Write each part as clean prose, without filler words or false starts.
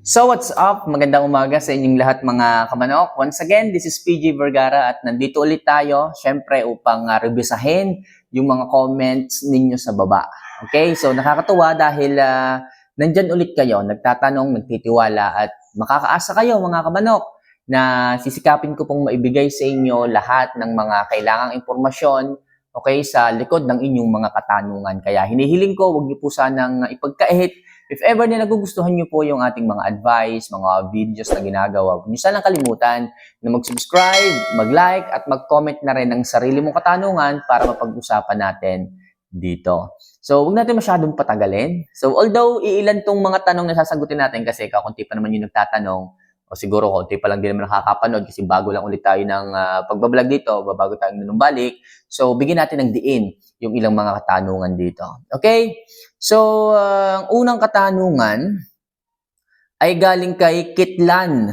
So what's up? Magandang umaga sa inyong lahat mga kamanok. Once again, this is PG Vergara at nandito ulit tayo, syempre upang revisahin yung mga comments ninyo sa baba. Okay? So nakakatuwa dahil nandyan ulit kayo, nagtatanong, nagtitiwala at makakaasa kayo mga kamanok na sisikapin ko pong maibigay sa inyo lahat ng mga kailangang impormasyon, okay, sa likod ng inyong mga katanungan. Kaya hinihiling ko, huwag niyo po sanang ipagkait. If ever na nagugustuhan niyo po yung ating mga advice, mga videos na ginagawa, huwag niyo sanang kalimutan na mag-subscribe, mag-like, at mag-comment na rin ng sarili mong katanungan para mapag-usapan natin dito. So, huwag natin masyadong patagalin. So, although iilan tong mga tanong na sasagutin natin kasi kakunti pa naman yung nagtatanong, o siguro konti pa lang din naman nakakapanood kasi bago lang ulit tayo ng pagbablog dito, bago tayo nanumbalik. So, bigyan natin ng diin yung ilang mga katanungan dito. Okay? So, ang unang katanungan ay galing kay Kitlan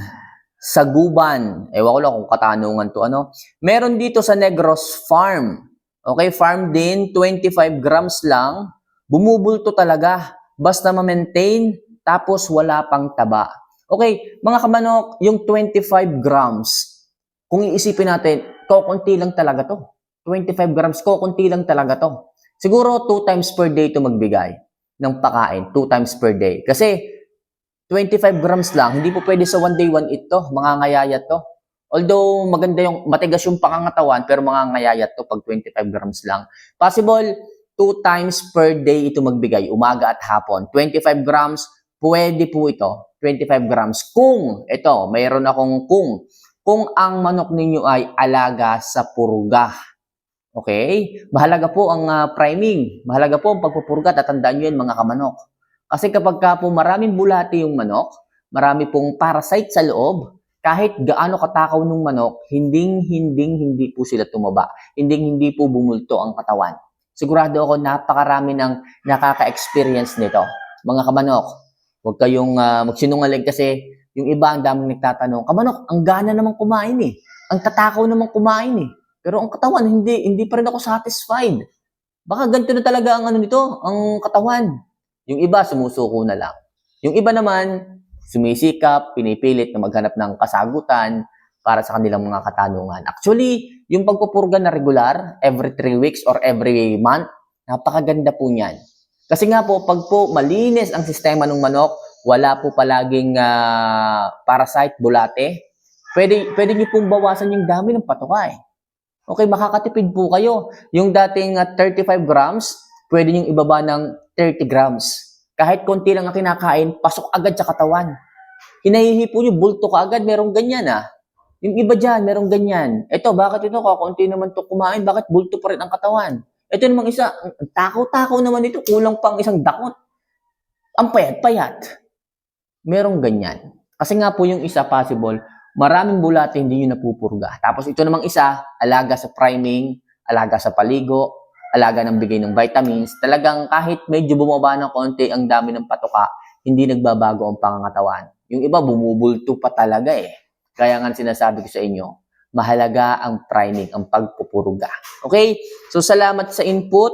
sa Guban. Ewan ko lang kung katanungan to ano. Meron dito sa Negros Farm. Okay, farm din, 25 grams lang. Bumubulto talaga. Basta ma-maintain, tapos wala pang taba. Okay, mga kamanok, yung 25 grams, kung iisipin natin, kukunti lang talaga to. 25 grams, kukunti lang talaga to. Siguro 2 times per day to magbigay ng pakain. 2 times per day. Kasi 25 grams lang, hindi po pwede sa one day, one eat to. Mangangayayat to. Although maganda yung, matigas yung pangangatawan, pero mangangayayat to pag 25 grams lang. Possible, 2 times per day ito magbigay, umaga at hapon. 25 grams, pwede po ito. 25 grams. Kung, ito, mayroon akong kung ang manok ninyo ay alaga sa purga. Okay? Mahalaga po ang priming. Mahalaga po ang pagpupurga. Tatandaan nyo yun mga kamanok. Kasi kapag ka po maraming bulati yung manok, marami pong parasite sa loob, kahit gaano katakaw ng manok, hindi po sila tumaba. Hindi po bumulto ang katawan. Sigurado ako napakarami ng nakaka-experience nito. Mga kamanok, huwag kayong magsinungaling kasi yung iba ang daming nagtatanong, kamanok, ang gana naman kumain eh. Ang tatakaw naman kumain eh. Pero ang katawan, hindi pa rin ako satisfied. Baka ganito na talaga ang ang katawan. Yung iba, sumusuko na lang. Yung iba naman, sumisikap, pinipilit na maghanap ng kasagutan para sa kanilang mga katanungan. Actually, yung pagpupurga na regular, every 3 weeks or every month, napakaganda po niyan. Kasi nga po, pag po malinis ang sistema ng manok, wala po palaging parasite, bulate, pwede niyo pong bawasan yung dami ng patuka eh. Okay, makakatipid po kayo. Yung dating 35 grams, pwede niyong ibaba ng 30 grams. Kahit konti lang ang kinakain, pasok agad sa katawan. Hinahihipo niyo, bulto ka agad, merong ganyan ah. Yung iba dyan, merong ganyan. Ito, bakit ito? Kakunti naman ito kumain, bakit bulto pa rin ang katawan? Ito namang isa, takaw-takaw naman ito, kulang pang isang dakot. Ang payat-payat. Merong ganyan. Kasi nga po yung isa possible, maraming bulate hindi nyo napupurga. Tapos ito namang isa, alaga sa priming, alaga sa paligo, alaga ng bigay ng vitamins. Talagang kahit medyo bumaba ng konti ang dami ng patuka, hindi nagbabago ang pangangatawan. Yung iba bumubulto pa talaga eh. Kaya nga sinasabi ko sa inyo, mahalaga ang priming, ang pagpupurga. Okay? So, salamat sa input.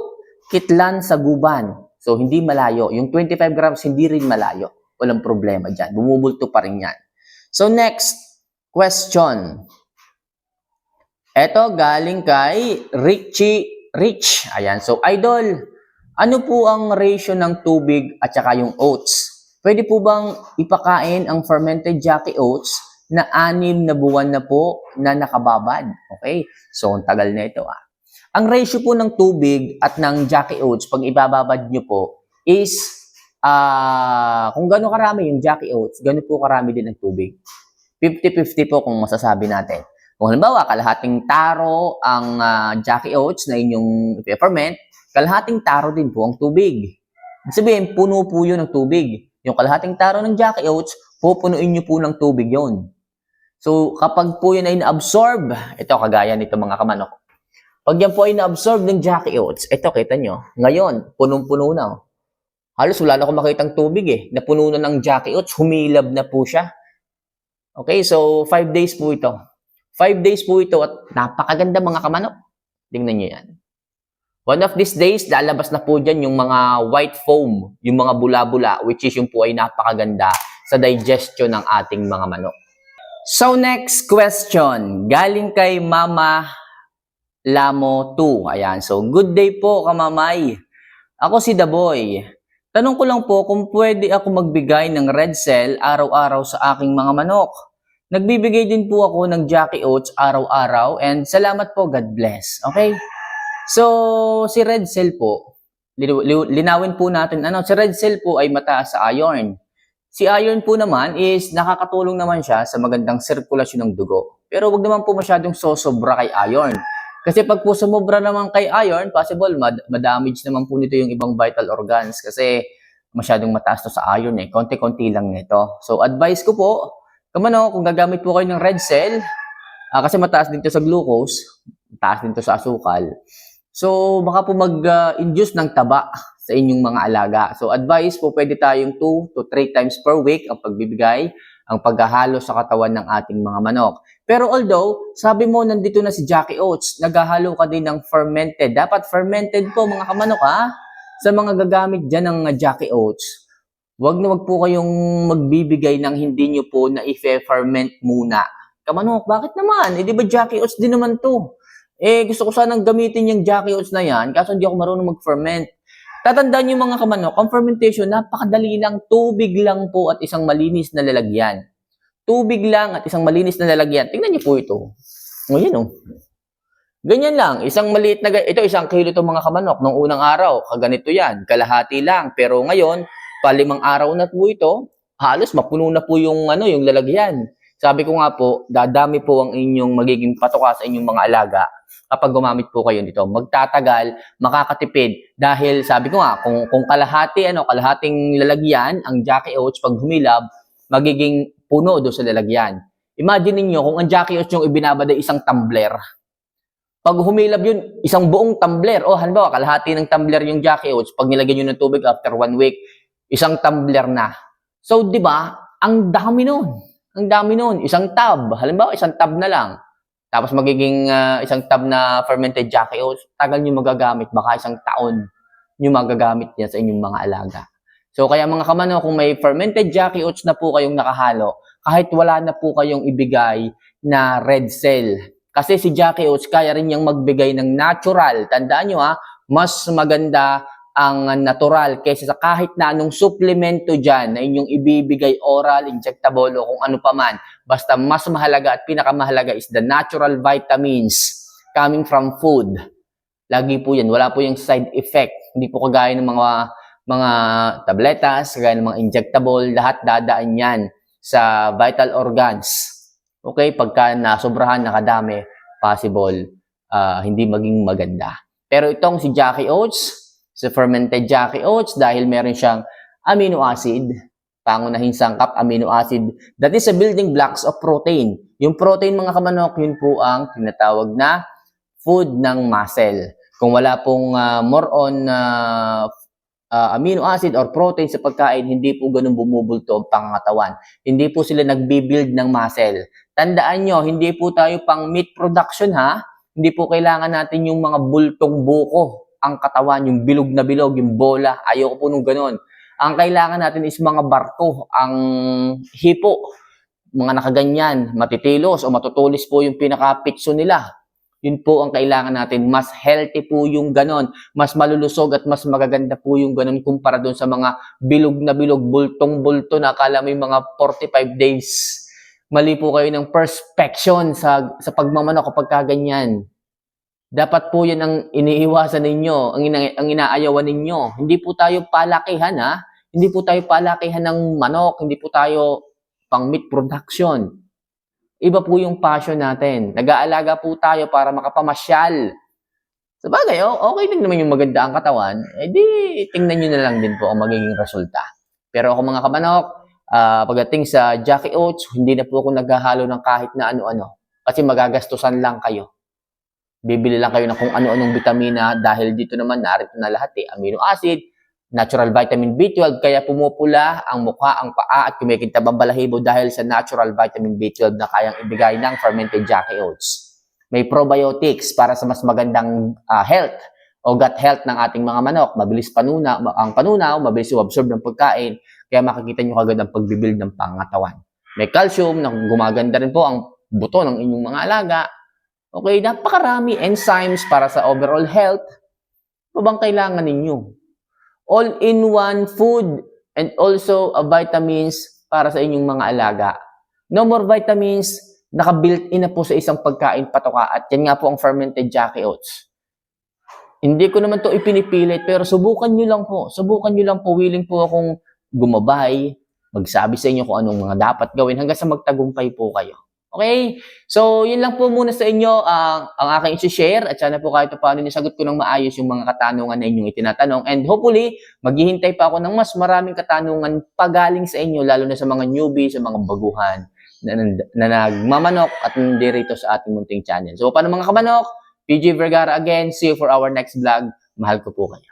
Kitlan sa Guban. So, hindi malayo. Yung 25 grams, hindi rin malayo. Walang problema dyan. Bumubulto pa rin yan. So, next question. Ito, galing kay Rich. Ayan. So, idol, ano po ang ratio ng tubig at saka yung oats? Pwede po bang ipakain ang fermented Jackie oats na 6 na buwan na po na nakababad? Okay? So, ang tagal na ito ah. Ang ratio po ng tubig at ng Jackie oats, pag ibababad nyo po, is kung gano'n karami yung Jackie oats, gano'n po karami din ang tubig. 50-50 po kung masasabi natin. Kung halimbawa, kalahating taro ang Jackie oats na inyong i-ferment, kalahating taro din po ang tubig. Ibig sabihin, puno po yun ng tubig. Yung kalahating taro ng Jackie oats, pupunuin nyo po ng tubig yon. So, kapag po yun ay na-absorb, ito kagaya nito mga kamanok. Pag yan po ay na-absorb ng Jackie oats, ito kita nyo, ngayon, punong-puno na. Halos wala na akong makitang tubig eh. Napuno na ng Jackie oats, humilab na po siya. Okay, so 5 days po ito. 5 days po ito at napakaganda mga kamanok. Tingnan nyo yan. One of these days, lalabas na po dyan yung mga white foam, yung mga bula-bula, which is yung po ay napakaganda. sa digestion ng ating mga manok. So next question, galing kay Mama Lamo 2. Ayan, so good day po kamamay. Ako si The Boy. Tanong ko lang po kung pwede ako magbigay ng red cell araw-araw sa aking mga manok. Nagbibigay din po ako ng Jackie Oats araw-araw and salamat po, God bless. Okay? So, si red cell po, linawin po natin, si red cell po ay mataas sa iron. Si iron po naman is nakakatulong naman siya sa magandang sirkulasyon ng dugo. Pero wag naman po masyadong sosobra kay iron. Kasi pag po sumobra naman kay iron, possible madamage naman po nito yung ibang vital organs kasi masyadong mataas to sa iron eh. Konti-konti lang nito. So advice ko po, kung gagamit po kayo ng red cell, kasi mataas din to sa glucose, mataas din to sa asukal. So baka po mag-induce ng taba sa inyong mga alaga. So advice po, pwede tayong 2 to 3 times per week ang pagbibigay, ang paghahalo sa katawan ng ating mga manok. Pero although, sabi mo nandito na si Jackie Oats, naghahalo ka din ng fermented. Dapat fermented po mga kamanok ha. Sa mga gagamit dyan ng Jackie Oats, wag po kayong magbibigay ng hindi nyo po na i-ferment muna. Kamanok, bakit naman? Di ba Jackie Oats din naman to? Gusto ko sanang gamitin yung Jackie Oats na yan, kaso hindi ako marunong mag-ferment. Tatandaan nyo mga kamanok, ang fermentation, napakadali lang, tubig lang po at isang malinis na lalagyan. Tubig lang at isang malinis na lalagyan. Tingnan nyo po ito. Yan Ganyan lang, isang maliit na, ito 1 kilo itong mga kamanok. Nung unang araw, kaganito yan, kalahati lang. Pero ngayon, 5 araw na po ito, halos mapuno na po yung lalagyan. Sabi ko nga po, dadami po ang inyong magiging patoka sa inyong mga alaga kapag gumamit po kayo nito. Magtatagal, makakatipid dahil sabi ko nga, kung kalahating lalagyan ang Jackie Oats pag humilab, magiging puno doon sa lalagyan. Imagine niyo kung ang Jackie Oats yung ibinabad ay 1 tumbler. Pag humilab yun, 1 buong tumbler. Halimbawa, kalahati ng tumbler yung Jackie Oats, pag nilagyan nyo ng tubig after 1 week, 1 tumbler na. So, di ba, ang dami nun. Ang dami nun. 1 tub. Halimbawa, 1 tub na lang. Tapos magiging 1 tub na fermented Jackie Oats, tagal nyo magagamit, baka 1 taon nyo magagamit yan sa inyong mga alaga. So kaya mga kamano, kung may fermented Jackie Oats na po kayong nakahalo, kahit wala na po kayong ibigay na red cell. Kasi si Jackie Oats, kaya rin niyang magbigay ng natural. Tandaan nyo mas maganda ang natural kaysa sa kahit na anong supplemento dyan na inyong ibibigay oral, injectable o kung ano pa man. Basta mas mahalaga at pinakamahalaga is the natural vitamins coming from food. Lagi po yan. Wala po yung side effect. Hindi po kagaya ng mga tabletas, kagaya ng mga injectable. Lahat dadaan yan sa vital organs. Okay? Pagka nasobrahan, nakadami, possible hindi maging maganda. Pero itong si Jackie Oats, sa fermented Jackie Oats, dahil meron siyang amino acid, pangunahing sangkap, amino acid, that is a building blocks of protein. Yung protein mga kamanok, yun po ang tinatawag na food ng muscle. Kung wala pong more on amino acid or protein sa pagkain, hindi po ganun bumubulto ang pangangatawan. Hindi po sila nagbibuild ng muscle. Tandaan nyo, hindi po tayo pang meat production Hindi po kailangan natin yung mga bultong buko, ang katawan, yung bilog na bilog, yung bola. Ayoko po nung ganun. Ang kailangan natin is mga barko, ang hipo, mga nakaganyan, matitilos o matutulis po yung pinaka-pitso nila. Yun po ang kailangan natin. Mas healthy po yung ganon. Mas malulusog at mas magaganda po yung ganon kumpara doon sa mga bilog na bilog, bultong-bulto na akala mo yung mga 45 days. Mali po kayo ng perspection sa pagmamanok kapag kaganyan. Dapat po yan ang iniiwasan ninyo, ang inaayawan ninyo. Hindi po tayo palakihan Hindi po tayo palakihan ng manok, hindi po tayo pang meat production. Iba po yung passion natin. Nag-aalaga po tayo para makapamasyal. Sabagay, okay din naman yung maganda ang katawan, tingnan nyo na lang din po ang magiging resulta. Pero ako mga kamanok, pagdating sa Jackie Oats, hindi na po ako naghahalo ng kahit na ano-ano. Kasi magagastusan lang kayo. Bibili lang kayo ng kung ano-anong vitamina dahil dito naman narito na lahat amino acid, natural vitamin B12, kaya pumupula ang mukha, ang paa at kumikintab ang balahibo dahil sa natural vitamin B12 na kayang ibigay ng fermented Jackie Oats. May probiotics para sa mas magandang health o gut health ng ating mga manok. Mabilis ang panunaw, mabilis i-absorb ng pagkain. Kaya makikita nyo kagad ang pagbibuild ng pangatawan. May calcium na gumaganda rin po ang buto ng inyong mga alaga. Okay, napakarami enzymes para sa overall health. Ano bang kailangan ninyo? All-in-one food and also vitamins para sa inyong mga alaga. No more vitamins, naka-built-in na po sa isang pagkain patoka at yan nga po ang fermented Jackie Oats. Hindi ko naman to ipinipilit pero subukan nyo lang po. Subukan nyo lang po. Willing po akong gumabay, magsabi sa inyo kung anong mga dapat gawin hanggang sa magtagumpay po kayo. Okay? So, yun lang po muna sa inyo ang aking isi-share at sana po kahit paano nisagot ko ng maayos yung mga katanungan na inyong itinatanong. And hopefully, maghihintay pa ako ng mas maraming katanungan pagaling sa inyo, lalo na sa mga newbie, sa mga baguhan na nagmamanok at nandirito sa ating munting channel. So, paano mga kamanok? PG Vergara again. See you for our next vlog. Mahal ko po kayo.